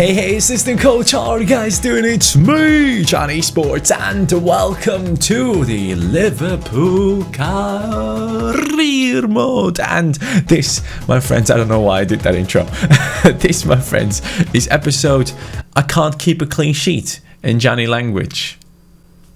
Hey, assistant coach, how are you guys doing? It's me, CaniSports, and welcome to the Liverpool Career Mode. And this, my friends, I don't know why I did that intro. This, my friends, is episode I Can't Keep a Clean Sheet in Johnny language.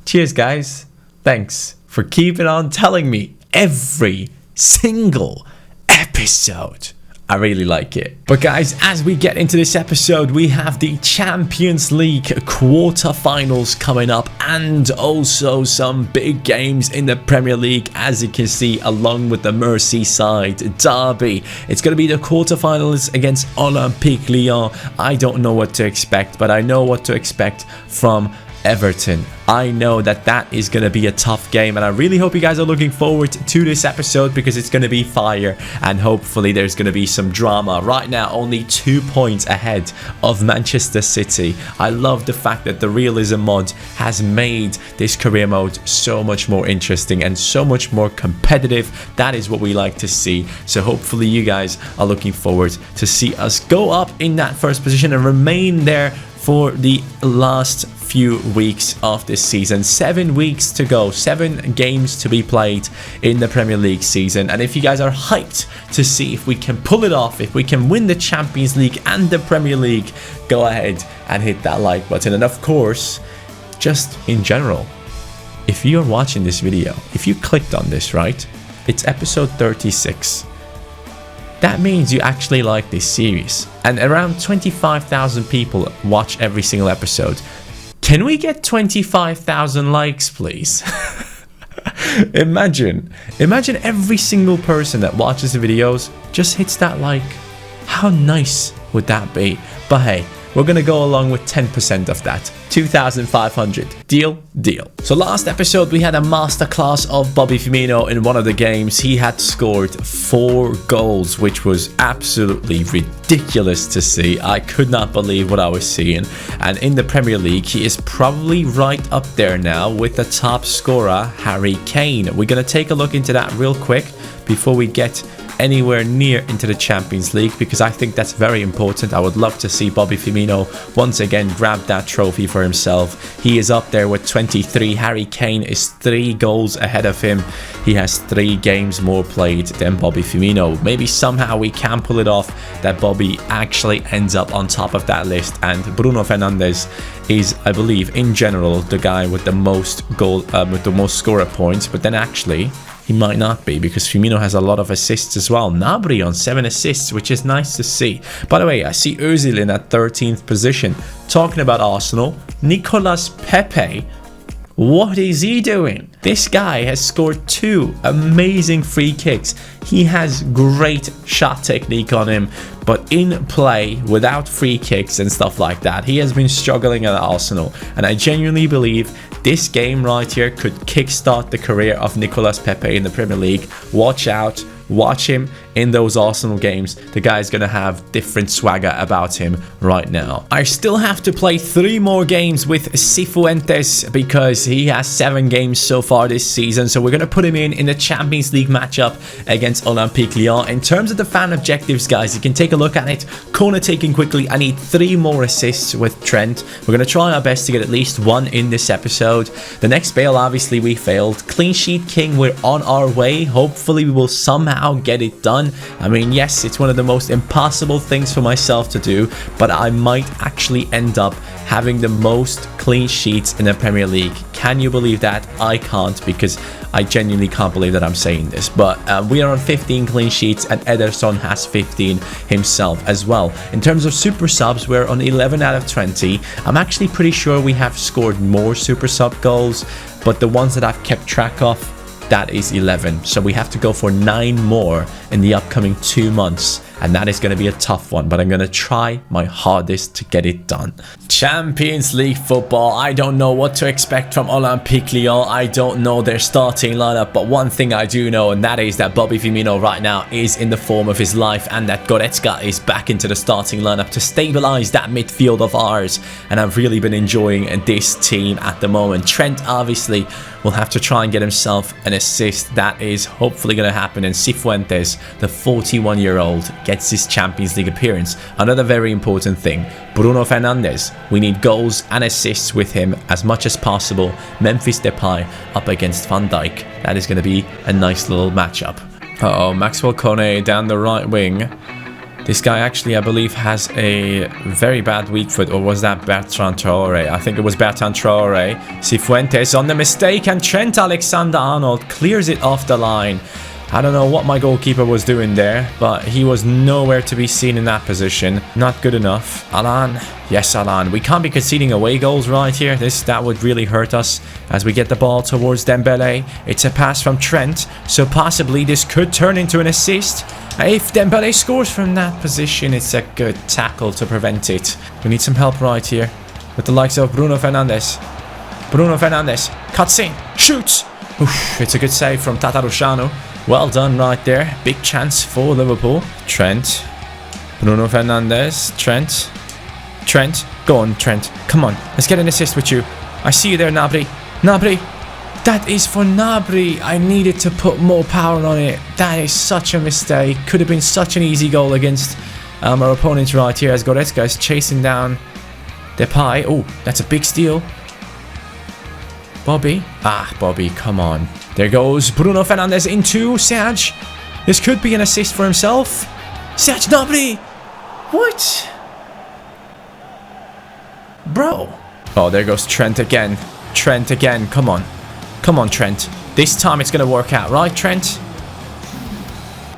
Cheers, guys. Thanks for keeping on telling me every single episode. I really like it. But guys, as we get into this episode, we have the Champions League quarterfinals coming up and also some big games in the Premier League, as you can see, along with the Merseyside derby. It's going to be the quarterfinals against Olympique Lyon. I don't know what to expect, but I know what to expect from Everton. I know that is going to be a tough game, and I really hope you guys are looking forward to this episode because it's going to be fire, and hopefully there's going to be some drama. Right now, only 2 points ahead of Manchester City. I love the fact that the realism mod has made this career mode so much more interesting and so much more competitive. That is what we like to see. So hopefully you guys are looking forward to see us go up in that first position and remain there for the last few weeks of this season. 7 weeks to go, 7 games to be played in the Premier League season. And if you guys are hyped to see if we can pull it off, if we can win the Champions League and the Premier League, go ahead and hit that like button. And of course, just in general, if you're watching this video, if you clicked on this, right, it's episode 36. That means you actually like this series, and around 25,000 people watch every single episode. Can we get 25,000 likes, please? Imagine every single person that watches the videos just hits that like. How nice would that be? But hey, we're gonna go along with 10% of that. 2,500. Deal? Deal. So last episode we had a masterclass of Bobby Firmino in one of the games. He had scored 4 goals, which was absolutely ridiculous to see. I could not believe what I was seeing. And in the Premier League, he is probably right up there now with the top scorer, Harry Kane. We're gonna take a look into that real quick before we get anywhere near into the Champions League, because I think that's very important. I would love to see Bobby Firmino once again grab that trophy for himself. He is up there with 23. Harry Kane is 3 goals ahead of him. He has 3 games more played than Bobby Firmino. Maybe somehow we can pull it off that Bobby actually ends up on top of that list, and Bruno Fernandes is, I believe, in general the guy with the most with the most scorer points. But then actually he might not be, because Firmino has a lot of assists as well. Gnabry on 7 assists, which is nice to see. By the way, I see Özil in at 13th position. Talking about Arsenal, Nicolas Pepe, what is he doing? This guy has scored 2 amazing free kicks. He has great shot technique on him, but in play, without free kicks and stuff like that, he has been struggling at Arsenal. And I genuinely believe this game right here could kickstart the career of Nicolas Pepe in the Premier League. Watch out. Watch him in those Arsenal games. The guy's gonna have different swagger about him right now. I still have to play 3 more games with Cifuentes because he has 7 games so far this season. So we're gonna put him in the Champions League matchup against Olympique Lyon. In terms of the fan objectives, guys, you can take a look at it. Corner taking quickly. I need 3 more assists with Trent. We're gonna try our best to get at least 1 in this episode. The next bail, obviously, we failed. Clean sheet king, we're on our way. Hopefully we will somehow get it done. I mean, yes, it's one of the most impossible things for myself to do, but I might actually end up having the most clean sheets in the Premier League. Can you believe that? I can't, because I genuinely can't believe that I'm saying this. But we are on 15 clean sheets, and Ederson has 15 himself as well. In terms of super subs, we're on 11 out of 20. I'm actually pretty sure we have scored more super sub goals, but the ones that I've kept track of, that is 11. So we have to go for 9 more in the upcoming 2 months, and that is going to be a tough one, but I'm going to try my hardest to get it done. Champions League football. I don't know what to expect from Olympique Lyon. I don't know their starting lineup, but one thing I do know, and that is that Bobby Firmino right now is in the form of his life, and that Goretzka is back into the starting lineup to stabilize that midfield of ours. And I've really been enjoying this team at the moment. Trent obviously will have to try and get himself an assist. That is hopefully going to happen. And Cifuentes, the 41-year-old, gets his Champions League appearance. Another very important thing, Bruno Fernandes. We need goals and assists with him as much as possible. Memphis Depay up against Van Dijk. That is going to be a nice little matchup. Uh-oh, Maxwell Kone down the right wing. This guy actually, I believe, has a very bad weak foot. Or was that Bertrand Traoré? I think it was Bertrand Traoré. Cifuentes on the mistake, and Trent Alexander-Arnold clears it off the line. I don't know what my goalkeeper was doing there, but he was nowhere to be seen in that position. Not good enough. Alan. Yes, Alan. We can't be conceding away goals right here. That would really hurt us as we get the ball towards Dembele. It's a pass from Trent, so possibly this could turn into an assist. If Dembele scores from that position, it's a good tackle to prevent it. We need some help right here with the likes of Bruno Fernandes. Bruno Fernandes cuts in, shoots. Oof, it's a good save from Tatarusanu. Well done right there. Big chance for Liverpool. Trent. Bruno Fernandes. Trent. Trent. Go on, Trent. Come on. Let's get an assist with you. I see you there, Gnabry. Gnabry. That is for Gnabry. I needed to put more power on it. That is such a mistake. Could have been such an easy goal against our opponents right here as Goretzka is chasing down Depay. Oh, that's a big steal. Bobby. Bobby, come on. There goes Bruno Fernandes into Serge. This could be an assist for himself. Serge Gnabry. What? Bro. Oh, there goes Trent again. Trent again. Come on. Come on, Trent. This time it's going to work out, right, Trent?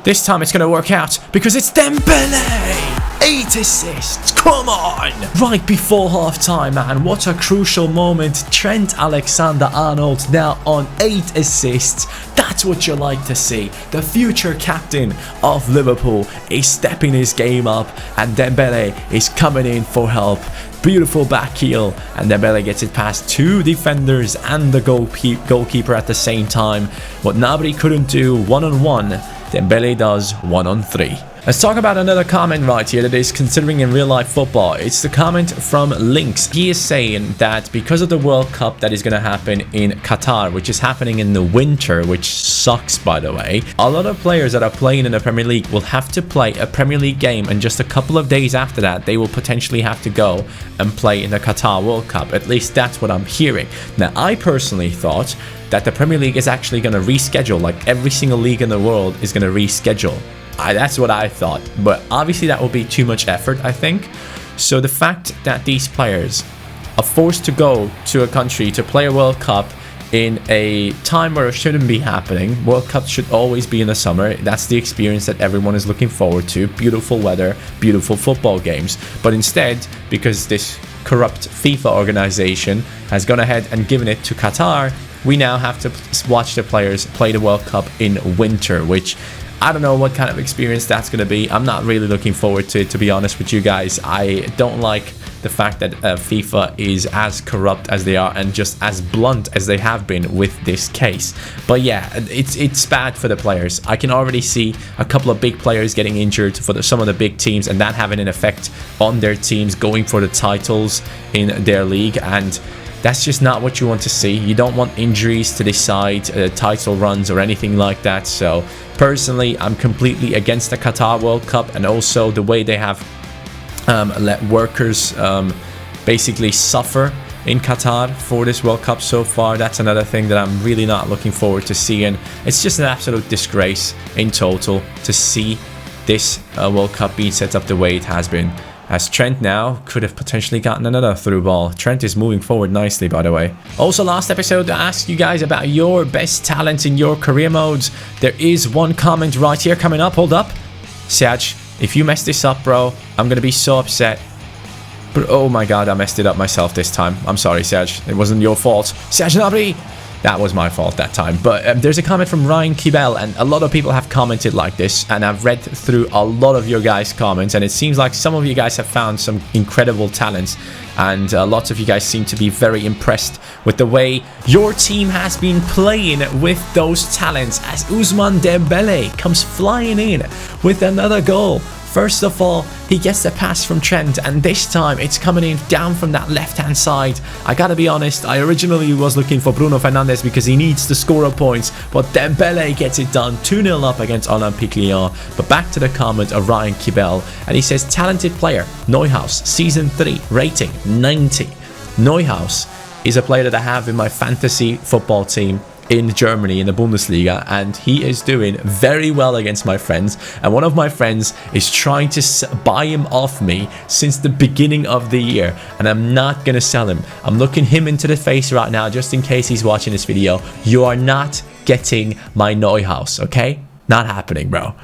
This time it's going to work out because it's Dembele. 8 assists. Come on. Right before half-time, man. What a crucial moment. Trent Alexander-Arnold now on 8 assists. That's what you like to see. The future captain of Liverpool is stepping his game up, and Dembele is coming in for help. Beautiful back heel, and Dembele gets it past 2 defenders and the goalkeeper at the same time. What Gnabry couldn't do one-on-one, Dembele does 1-on-3. Let's talk about another comment right here that is considering in real life football. It's the comment from Lynx. He is saying that because of the World Cup that is going to happen in Qatar, which is happening in the winter, which sucks by the way, a lot of players that are playing in the Premier League will have to play a Premier League game, and just a couple of days after that they will potentially have to go and play in the Qatar World Cup. At least that's what I'm hearing. Now, I personally thought that the Premier League is actually going to reschedule, like every single league in the world is going to reschedule. That's what I thought, but obviously that will be too much effort, I think. So the fact that these players are forced to go to a country to play a World Cup in a time where it shouldn't be happening. World Cup should always be in the summer. That's the experience that everyone is looking forward to. Beautiful weather, beautiful football games. But instead, because this corrupt FIFA organization has gone ahead and given it to Qatar, we now have to watch the players play the World Cup in winter, which I don't know what kind of experience that's going to be. I'm not really looking forward to it, to be honest with you guys. I don't like the fact that FIFA is as corrupt as they are and just as blunt as they have been with this case. But yeah, it's bad for the players. I can already see a couple of big players getting injured for some of the big teams, and that having an effect on their teams going for the titles in their league, and that's just not what you want to see. You don't want injuries to decide title runs or anything like that. So personally, I'm completely against the Qatar World Cup, and also the way they have let workers basically suffer in Qatar for this World Cup so far. That's another thing that I'm really not looking forward to seeing. It's just an absolute disgrace in total to see this World Cup being set up the way it has been. As Trent now could have potentially gotten another through ball. Trent is moving forward nicely, by the way. Also, last episode, I asked you guys about your best talents in your career modes. There is one comment right here coming up. Hold up. Serge, if you mess this up, bro, I'm going to be so upset. But oh my god, I messed it up myself this time. I'm sorry, Serge. It wasn't your fault. Serge Gnabry! That was my fault that time. But there's a comment from Ryan Kibel, and a lot of people have commented like this, and I've read through a lot of your guys' comments, and it seems like some of you guys have found some incredible talents, and lots of you guys seem to be very impressed with the way your team has been playing with those talents, as Ousmane Dembele comes flying in with another goal First of all, he gets the pass from Trent, and this time it's coming in down from that left-hand side. I gotta be honest, I originally was looking for Bruno Fernandes because he needs to score points, but Dembele gets it done, 2-0 up against Olympique Lyon. But back to the comment of Ryan Kibel, and he says, talented player, Neuhaus, season 3, rating 90. Neuhaus is a player that I have in my fantasy football team in Germany in the Bundesliga, and he is doing very well against my friends, and one of my friends is trying to buy him off me since the beginning of the year, and I'm not gonna sell him. I'm looking him into the face right now just in case he's watching this video. You are not getting my Neuhaus, okay? Not happening, bro.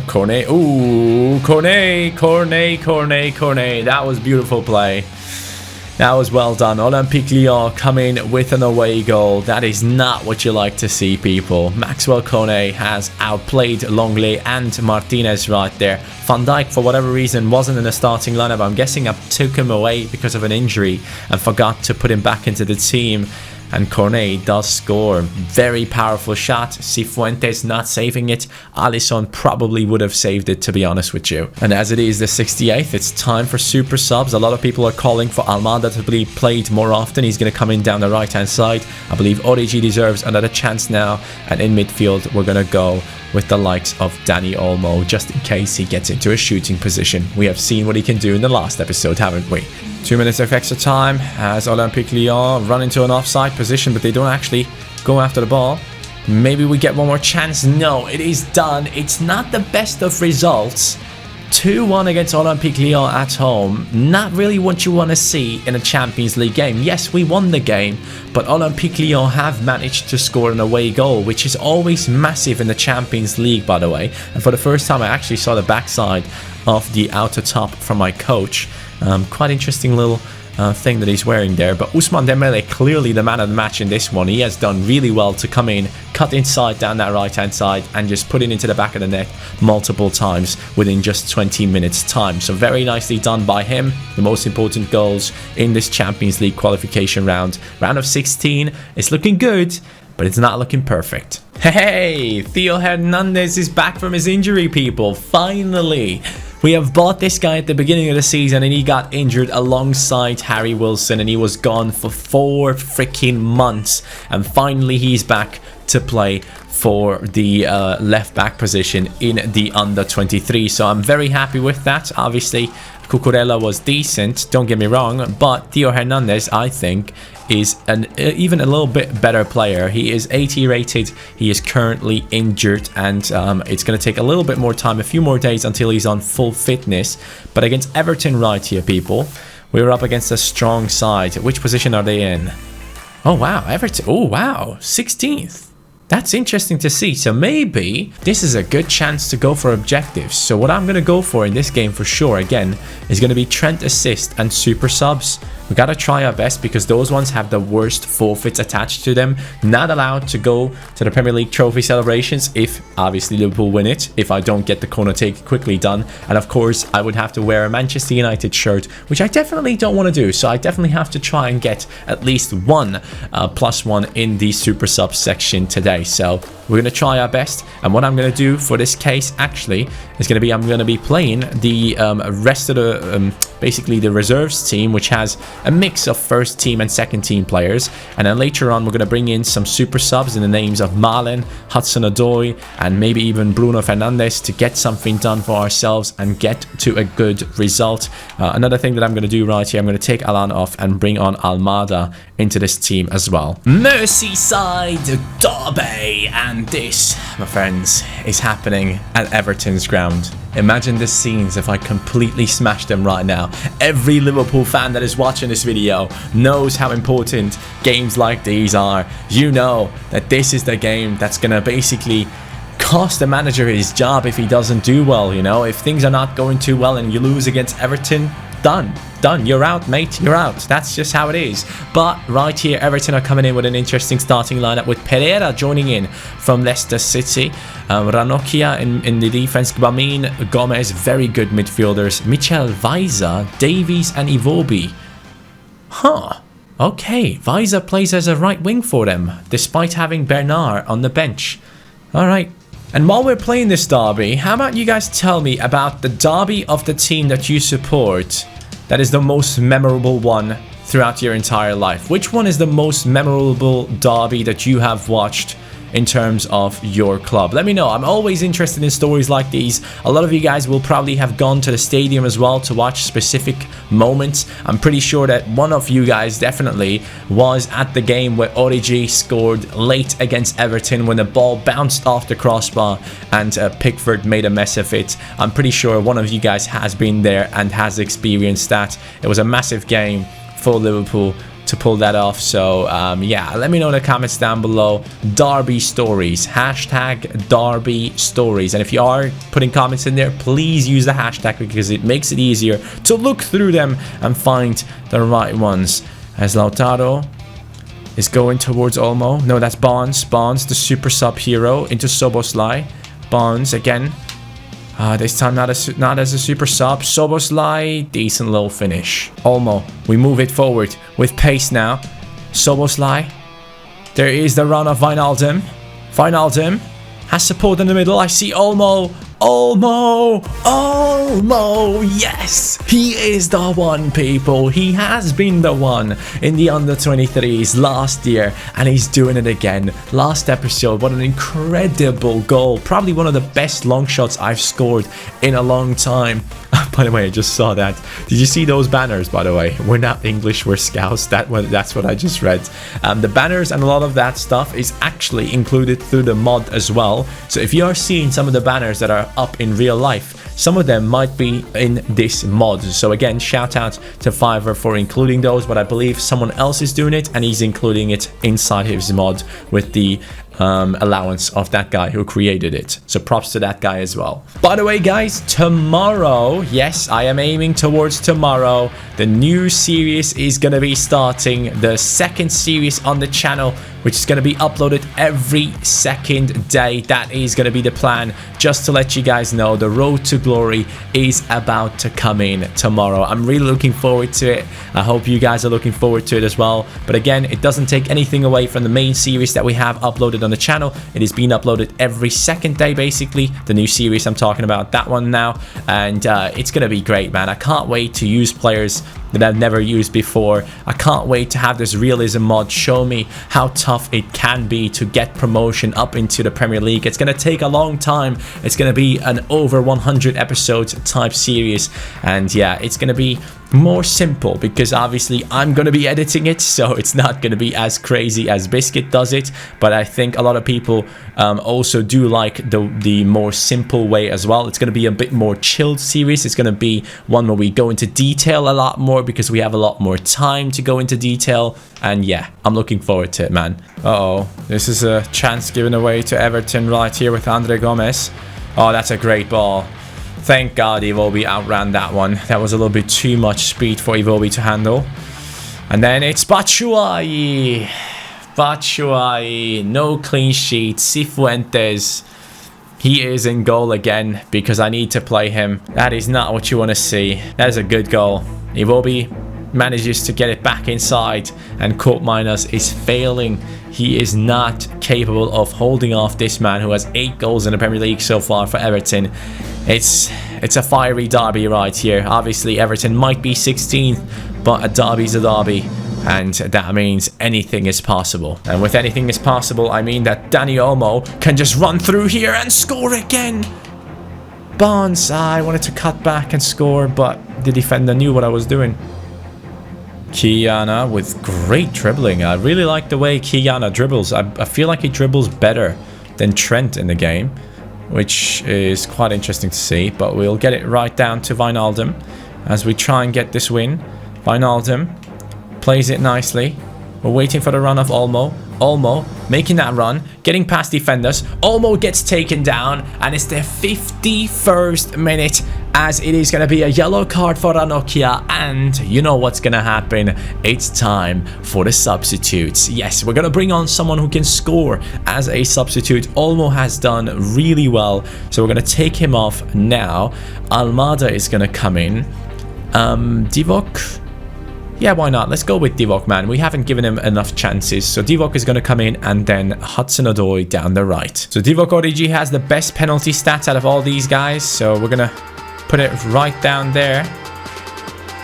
Cornet. Ooh, Cornet. That was beautiful play. That was well done. Olympique Lyon coming with an away goal. That is not what you like to see, people. Maxwell Cornet has outplayed Longley and Martinez right there. Van Dijk, for whatever reason, wasn't in the starting lineup. I'm guessing I took him away because of an injury and forgot to put him back into the team. And Cornet does score. Very powerful shot. Cifuentes not saving it. Alisson probably would have saved it, to be honest with you. And as it is the 68th, it's time for super subs. A lot of people are calling for Almada to be played more often. He's going to come in down the right-hand side. I believe Origi deserves another chance now. And in midfield, we're going to go with the likes of Dani Olmo, just in case he gets into a shooting position. We have seen what he can do in the last episode, haven't we? 2 minutes of extra time as Olympique Lyon run into an offside position, but they don't actually go after the ball. Maybe we get one more chance. No, it is done. It's not the best of results. 2-1 against Olympique Lyon at home. Not really what you want to see in a Champions League game. Yes, we won the game, but Olympique Lyon have managed to score an away goal, which is always massive in the Champions League, by the way. And for the first time, I actually saw the backside of the outer top from my coach. Quite interesting little thing that he's wearing there. But Ousmane Dembele, clearly the man of the match in this one. He has done really well to come in, cut inside down that right hand side and just put it into the back of the net multiple times within just 20 minutes time. So very nicely done by him. The most important goals in this Champions League qualification round of 16. It's looking good, but it's not looking perfect. Hey, Theo Hernandez is back from his injury, people. Finally. We have bought this guy at the beginning of the season and he got injured alongside Harry Wilson and he was gone for 4 freaking months. And finally he's back to play for the left back position in the under-23. So I'm very happy with that. Obviously, Cucurella was decent, don't get me wrong, but Theo Hernandez, I think, is even a little bit better player. He is 80 rated, he is currently injured, and it's going to take a little bit more time, a few more days until he's on full fitness. But against Everton right here, people, we were up against a strong side. Which position are they in? Oh wow, Everton, oh wow, 16th. That's interesting to see. So maybe this is a good chance to go for objectives. So what I'm going to go for in this game for sure, again, is going to be Trent assist and super subs. We got to try our best because those ones have the worst forfeits attached to them. Not allowed to go to the Premier League trophy celebrations if obviously Liverpool win it, if I don't get the corner take quickly done. And of course, I would have to wear a Manchester United shirt, which I definitely don't want to do. So I definitely have to try and get at least one +1 in the super subs section today. So we're going to try our best, and what I'm going to do for this case actually is going to be I'm going to be playing the rest of the basically the reserves team, which has a mix of first team and second team players, and then later on we're going to bring in some super subs in the names of Malen, Hudson-Odoi, and maybe even Bruno Fernandes to get something done for ourselves and get to a good result. Another thing that I'm going to do right here, I'm going to take Alan off and bring on Almada into this team as well. Merseyside derby, and this, my friends, is happening at Everton's ground. Imagine the scenes if I completely smash them right now. Every Liverpool fan that is watching this video knows how important games like these are. You know that this is the game that's gonna basically cost the manager his job if he doesn't do well. You know, if things are not going too well and you lose against Everton, done, you're out, mate, you're out. That's just how it is. But right here, Everton are coming in with an interesting starting lineup with Pereira joining in from Leicester City, Ranocchia in the defense, Gbamin, Gomez, very good midfielders, Michel Weiser, Davies and Iwobi. Okay, Weiser plays as a right wing for them despite having Bernard on the bench. Alright, And while we're playing this derby, how about you guys tell me about the derby of the team that you support that is the most memorable one throughout your entire life? Which one is the most memorable derby that you have watched in terms of your club? Let me know. I'm always interested in stories like these. A lot of you guys will probably have gone to the stadium as well to watch specific moments. I'm pretty sure that one of you guys definitely was at the game where Origi scored late against Everton when the ball bounced off the crossbar and Pickford made a mess of it. I'm pretty sure one of you guys has been there and has experienced that. It was a massive game for Liverpool to pull that off. So yeah, let me know in the comments down below. Derby stories, hashtag derby stories. And if you are putting comments in there, please use the hashtag because it makes it easier to look through them and find the right ones. As Lautaro is going towards Olmo. No, that's Bonds. Bonds, the super sub hero, into Szoboszlai. Bonds again. This time not as a super sub. Szoboszlai, decent little finish. Olmo, we move it forward with pace now. Szoboszlai. There is the run of Wijnaldum. Wijnaldum has support in the middle. I see Olmo. Olmo! Olmo! Yes! He is the one, people. He has been the one in the under-23s last year, and he's doing it again. Last episode, what an incredible goal. Probably one of the best long shots I've scored in a long time. By the way, I just saw that. Did you see those banners, by the way? We're not English, we're Scouts. That's what I just read. The banners and a lot of that stuff is actually included through the mod as well. So if you are seeing some of the banners that are up in real life, some of them might be in this mod. So again, shout out to Fiverr for including those, but I believe someone else is doing it and he's including it inside his mod with the allowance of that guy who created it. So props to that guy as well. By the way, guys, tomorrow, yes, I am aiming towards tomorrow, the new series is going to be starting, the second series on the channel, which is going to be uploaded every second day. That is going to be the plan. Just to let you guys know, the road to glory is about to come in tomorrow. I'm really looking forward to it. I hope you guys are looking forward to it as well. But again, it doesn't take anything away from the main series that we have uploaded on the channel. It is being uploaded every second day, basically. The new series I'm talking about, that one now. And it's going to be great, man. I can't wait to use players that I've never used before. I can't wait to have this realism mod show me how tough it can be to get promotion up into the Premier League. It's going to take a long time. It's going to be an over 100 episodes type series, and yeah, it's going to be more simple because obviously I'm going to be editing it, so it's not going to be as crazy as Biscuit does it. But I think a lot of people also do like the more simple way as well. It's going to be a bit more chilled series. It's going to be one where we go into detail a lot more because we have a lot more time to go into detail. And yeah, I'm looking forward to it, man. Uh-oh, this is a chance given away to Everton right here with Andre Gomez. Oh, that's a great ball. Thank God Iwobi outran that one. That was a little bit too much speed for Iwobi to handle. And then it's Batshuayi. Batshuayi, no clean sheet. Cifuentes, he is in goal again because I need to play him. That is not what you want to see. That is a good goal. Iwobi manages to get it back inside, and Court Miners is failing. He is not capable of holding off this man who has 8 goals in the Premier League so far for Everton. It's a fiery derby right here. Obviously, Everton might be 16th, but a derby's a derby, and that means anything is possible. And with anything is possible, I mean that Dani Olmo can just run through here and score again. Bonds, I wanted to cut back and score, but the defender knew what I was doing. Kiana with great dribbling. I really like the way Kiana dribbles. I feel like he dribbles better than Trent in the game, which is quite interesting to see. But we'll get it right down to Wijnaldum as we try and get this win. Wijnaldum plays it nicely. We're waiting for the run of Olmo. Olmo making that run, getting past defenders. Olmo gets taken down, and it's the 51st minute as it is going to be a yellow card for Ranocchia, and you know what's going to happen. It's time for the substitutes. Yes, we're going to bring on someone who can score as a substitute. Olmo has done really well, so we're going to take him off now. Almada is going to come in. Divock, Yeah, why not? Let's go with Divock, man. We haven't given him enough chances. So Divock is going to come in, and then Hudson-Odoi down the right. So Divock Origi has the best penalty stats out of all these guys. So we're going to put it right down there.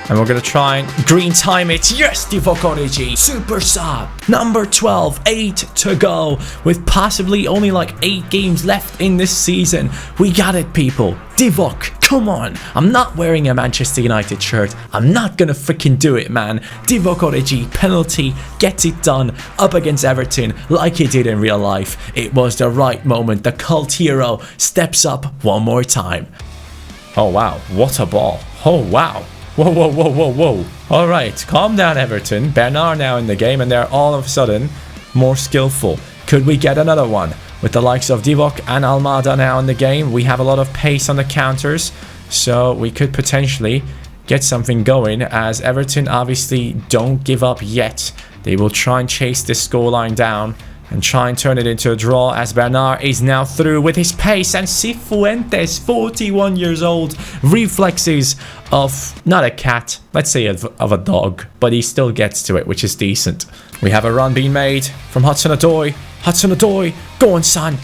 And we're going to try and green time it. Yes, Divock Origi. Super sub. Number 12. 8 to go. With possibly only like 8 games left in this season. We got it, people. Divock, come on. I'm not wearing a Manchester United shirt. I'm not going to freaking do it, man. Divock Origi, penalty, gets it done up against Everton like he did in real life. It was the right moment. The cult hero steps up one more time. Oh, wow. What a ball. Oh, wow. Whoa, whoa, whoa, whoa, whoa. All right, calm down, Everton. Bernard now in the game, and they're all of a sudden more skillful. Could we get another one? With the likes of Divock and Almada now in the game, we have a lot of pace on the counters, so we could potentially get something going, as Everton obviously don't give up yet. They will try and chase this scoreline down and try and turn it into a draw, as Bernard is now through with his pace, and Cifuentes, 41 years old, reflexes of not a cat, let's say of a dog, but he still gets to it, which is decent. We have a run being made from Hudson-Odoi. Hudson-Odoi, go on, son.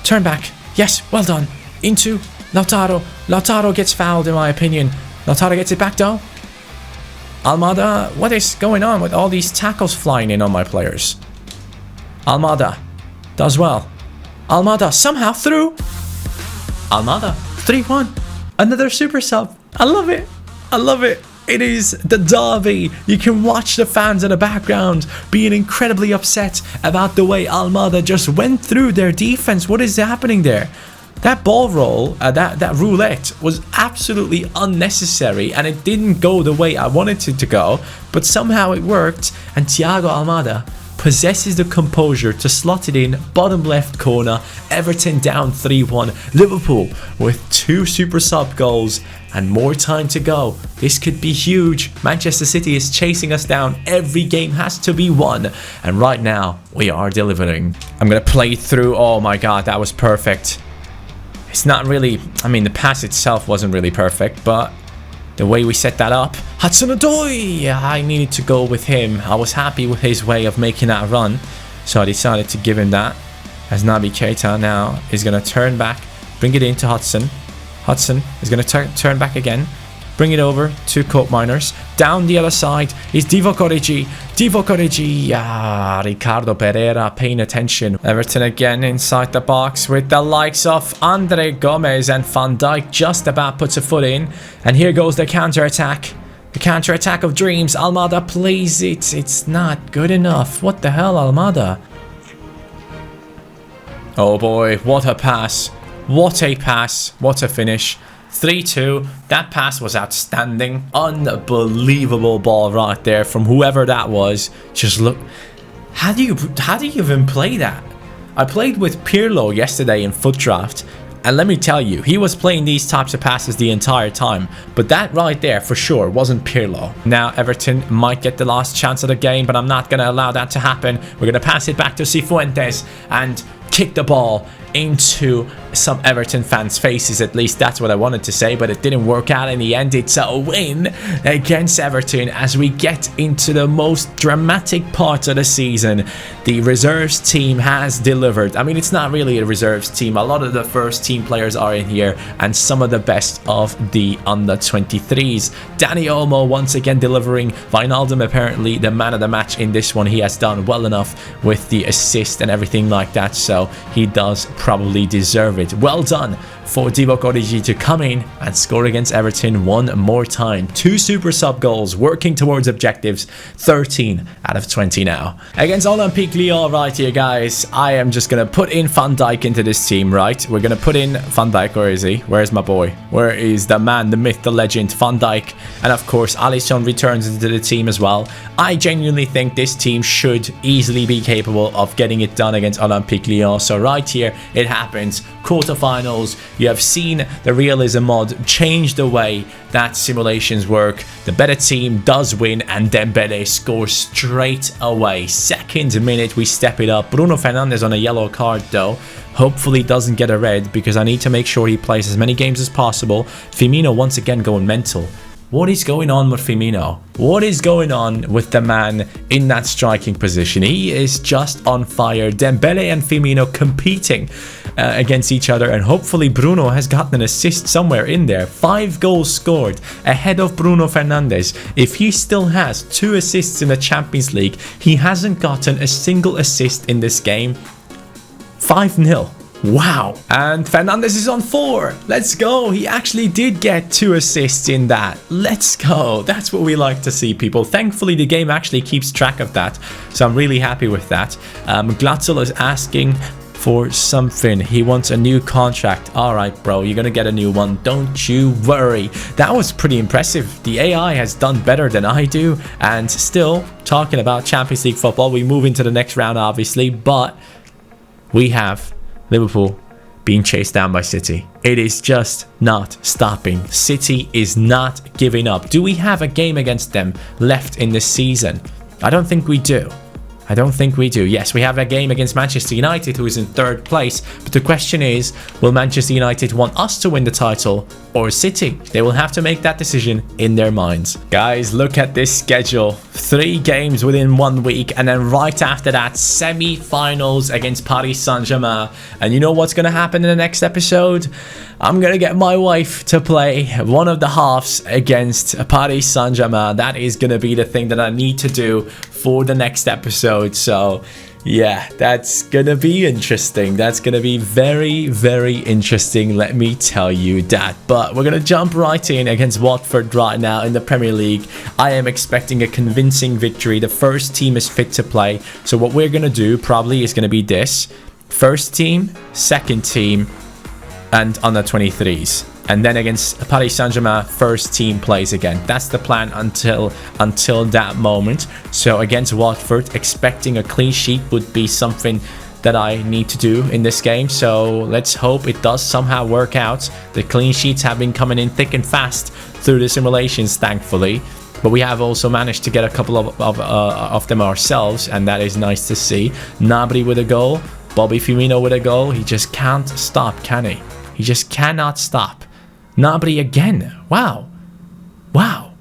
Turn back. Yes, well done. Into Lautaro. Lautaro gets fouled, in my opinion. Lautaro gets it back, though. Almada, what is going on with all these tackles flying in on my players? Almada does well. Almada somehow through. Almada 3-1. Another super sub. I love it. I love it. It is the derby. You can watch the fans in the background being incredibly upset about the way Almada just went through their defense. What is happening there? That ball roll, that roulette was absolutely unnecessary, and it didn't go the way I wanted it to go, but somehow it worked, and Thiago Almada possesses the composure to slot it in bottom left corner. Everton down 3-1. Liverpool with 2 super sub goals and more time to go. This could be huge. Manchester City is chasing us down. Every game has to be won, and right now we are delivering. I'm gonna play through. Oh my god, that was perfect. It's not really, I mean, the pass itself wasn't really perfect, but the way we set that up. Hudson-Odoi! I needed to go with him. I was happy with his way of making that run, so I decided to give him that. As Naby Keita now is going to turn back, bring it into Hudson. Hudson is going to turn back again. Bring it over to Coat Miners. Down the other side is Divock Origi. Divock Origi. Ricardo Pereira paying attention. Everton again inside the box with the likes of Andre Gomez, and Van Dijk just about puts a foot in. And here goes the counter-attack. The counter-attack of dreams. Almada plays it. It's not good enough. What the hell, Almada? Oh boy, what a pass. What a pass. What a finish. 3-2. That pass was outstanding. Unbelievable ball right there from whoever that was. Just look. How do you even play that? I played with Pirlo yesterday in Foot Draft, and let me tell you, he was playing these types of passes the entire time. But that right there for sure wasn't Pirlo. Now Everton might get the last chance of the game, but I'm not going to allow that to happen. We're going to pass it back to Cifuentes and kick the ball into some Everton fans' faces. At least that's what I wanted to say, but it didn't work out in the end. It's a win against Everton as we get into the most dramatic part of the season. The reserves team has delivered. I mean, it's not really a reserves team. A lot of the first team players are in here, and some of the best of the under-23s. Dani Olmo once again delivering. Wijnaldum apparently the man of the match in this one. He has done well enough with the assist and everything like that, so he does probably deserve it. Well done for Divock Origi to come in and score against Everton one more time. 2 super sub goals, working towards objectives. 13 out of 20 now. Against Olympique Lyon right here, guys, I am just going to put in Van Dijk into this team, right? We're going to put in Van Dijk. Where is he? Where's my boy? Where is the man, the myth, the legend, Van Dijk? And of course, Alisson returns into the team as well. I genuinely think this team should easily be capable of getting it done against Olympique Lyon. So right here, it happens. Quarterfinals. You have seen the realism mod change the way that simulations work. The better team does win, and Dembele scores straight away. Second minute, we step it up. Bruno Fernandes on a yellow card though. Hopefully doesn't get a red, because I need to make sure he plays as many games as possible. Firmino once again going mental. What is going on with Firmino? What is going on with the man in that striking position? He is just on fire. Dembele and Firmino competing against each other, and hopefully Bruno has gotten an assist somewhere in there. 5 goals scored ahead of Bruno Fernandes. If he still has 2 assists in the Champions League, he hasn't gotten a single assist in this game. 5-0. Wow. And Fernandes is on 4. Let's go. He actually did get 2 assists in that. Let's go. That's what we like to see, people. Thankfully, the game actually keeps track of that, so I'm really happy with that. Glatzel is asking for something. He wants a new contract. All right, bro, you're gonna get a new one. Don't you worry. That was pretty impressive. The AI has done better than I do. And still, talking about Champions League football, we move into the next round, obviously, but we have Liverpool being chased down by City. It is just not stopping. City is not giving up. Do we have a game against them left in this season? I don't think we do. I don't think we do. Yes, we have a game against Manchester United, who is in 3rd place. But the question is, will Manchester United want us to win the title or City? They will have to make that decision in their minds. Guys, look at this schedule. 3 games within 1 week. And then right after that, semi-finals against Paris Saint-Germain. And you know what's going to happen in the next episode? I'm going to get my wife to play one of the halves against Paris Saint-Germain. That is going to be the thing that I need to do for the next episode. So yeah, that's gonna be interesting. That's gonna be very, very interesting, let me tell you that. But we're gonna jump right in against Watford right now in the Premier League. I am expecting a convincing victory. The first team is fit to play, so what we're gonna do probably is gonna be this: first team, second team, and under 23s. And then against Paris Saint-Germain, first team plays again. That's the plan until that moment. So against Watford, expecting a clean sheet would be something that I need to do in this game. So let's hope it does somehow work out. The clean sheets have been coming in thick and fast through the simulations, thankfully. But we have also managed to get a couple of them ourselves, and that is nice to see. Gnabry with a goal, Bobby Firmino with a goal. He just can't stop, can he? He just cannot stop. Gnabry again. Wow. Wow.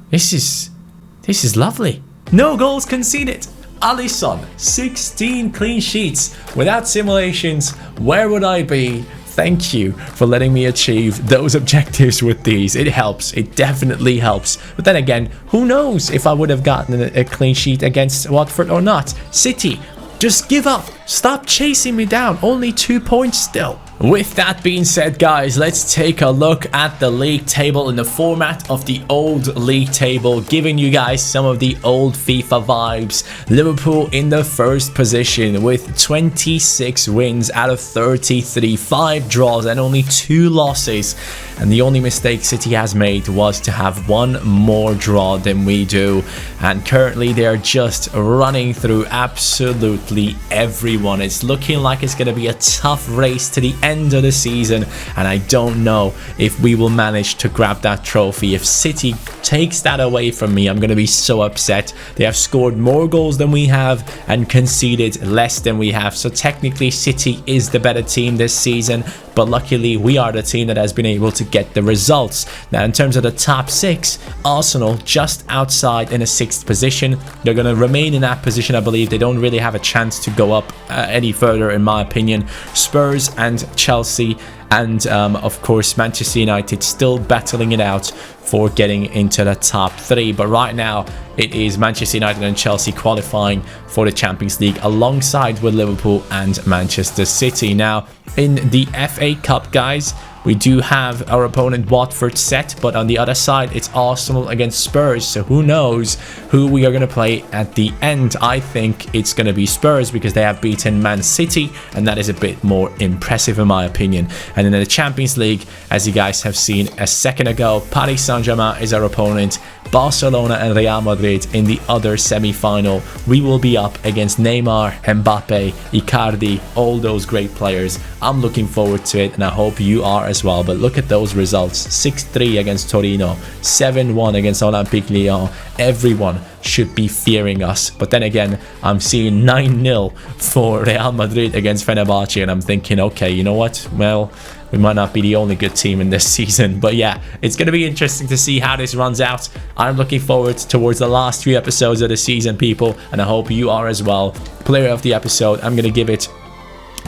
This is lovely. No goals conceded. Alisson, 16 clean sheets. Without simulations, where would I be? Thank you for letting me achieve those objectives with these. It helps. It definitely helps. But then again, who knows if I would have gotten a clean sheet against Watford or not. City, just give up. Stop chasing me down. Only 2 points still. With that being said, guys, let's take a look at the league table in the format of the old league table, giving you guys some of the old FIFA vibes. Liverpool in the first position with 26 wins out of 33, 5 draws and only 2 losses. And the only mistake City has made was to have 1 more draw than we do. And currently they're just running through absolutely everyone. It's looking like it's going to be a tough race to the end of the season, and I don't know if we will manage to grab that trophy. If City takes that away from me, I'm going to be so upset. They have scored more goals than we have and conceded less than we have, so technically City is the better team this season, but luckily we are the team that has been able to get the results. Now in terms of the top 6, Arsenal just outside in a 6th position. They're going to remain in that position. I believe they don't really have a chance to go up any further, in my opinion. Spurs and Chelsea and of course Manchester United still battling it out for getting into the top 3, but right now it is Manchester United and Chelsea qualifying for the Champions League alongside with Liverpool and Manchester City. Now in the FA Cup, guys, we do have our opponent Watford set, but on the other side it's Arsenal against Spurs, so who knows who we are going to play at the end. I think it's going to be Spurs because they have beaten Man City, and that is a bit more impressive in my opinion. And in the Champions League, as you guys have seen a second ago, Paris Saint-Germain is our opponent. Barcelona and Real Madrid in the other semi-final. We will be up against Neymar, Mbappe, Icardi, all those great players. I'm looking forward to it, and I hope you are as well. But look at those results: 6-3 against Torino, 7-1 against Olympique Lyon. Everyone should be fearing us. But then again, I'm seeing 9-0 for Real Madrid against Fenerbahce, and I'm thinking, okay, you know what? Well, we might not be the only good team in this season. But yeah, it's going to be interesting to see how this runs out. I'm looking forward towards the last 3 episodes of the season, people, and I hope you are as well. Player of the episode, I'm going to give it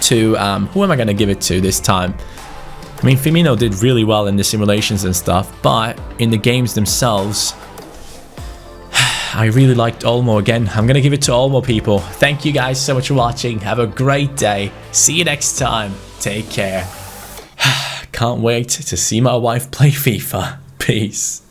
to, who am I going to give it to this time? I mean, Firmino did really well in the simulations and stuff, but in the games themselves, I really liked Olmo again. I'm going to give it to Olmo, people. Thank you guys so much for watching. Have a great day. See you next time. Take care. Can't wait to see my wife play FIFA. Peace.